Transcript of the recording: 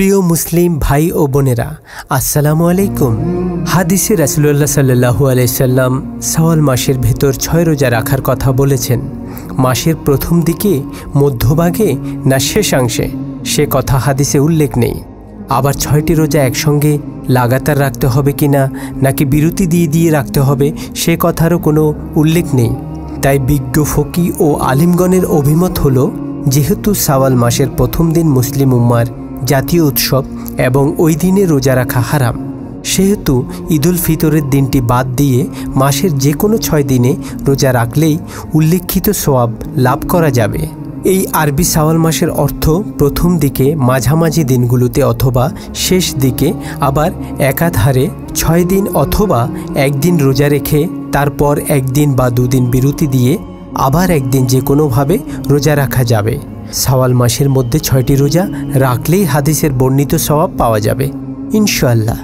প্রিয় মুসলিম ভাই ও বোনেরা, আসসালামু আলাইকুম। হাদিসে রাসূলুল্লাহ সাল্লাল্লাহু আলাইহি সাল্লাম শাওয়াল মাসের ভেতর 6 রোজা রাখার কথা বলেছেন। মাসের প্রথম দিকে, মধ্যভাগে না শেষাংশে, সে কথা হাদিসে উল্লেখ নেই। আবার 6টি রোজা একসঙ্গে লাগাতার রাখতে হবে কিনা, নাকি বিরতি দিয়ে দিয়ে রাখতে হবে, সে কথারও কোনো উল্লেখ নেই। তাই বিজ্ঞ ফকি ও আলিমগণের অভিমত হলো, যেহেতু শাওয়াল মাসের প্রথম দিন মুসলিম উম্মার জাতীয় উৎসব এবং ওই দিনে রোজা রাখা হারাম, সেহেতু ঈদুল ফিতরের দিনটি বাদ দিয়ে মাসের যে কোনো 6 দিনে রোজা রাখলেই উল্লেখিত সওয়াব লাভ করা যাবে। এই আরবি শাওয়াল মাসের অর্থ প্রথম দিকে, মাঝামাঝি দিনগুলোতে অথবা শেষ দিকে, আবার একাধারে 6 দিন অথবা একদিন রোজা রেখে তারপর একদিন বা 2 দিন বিরতি দিয়ে আবার একদিন যে কোনোভাবে রোজা রাখা যাবে। শাওয়াল মাসের মধ্যে 6টি রোজা রাখলেই হাদিসের বর্ণিত সওয়াব পাওয়া যাবে ইনশাআল্লাহ।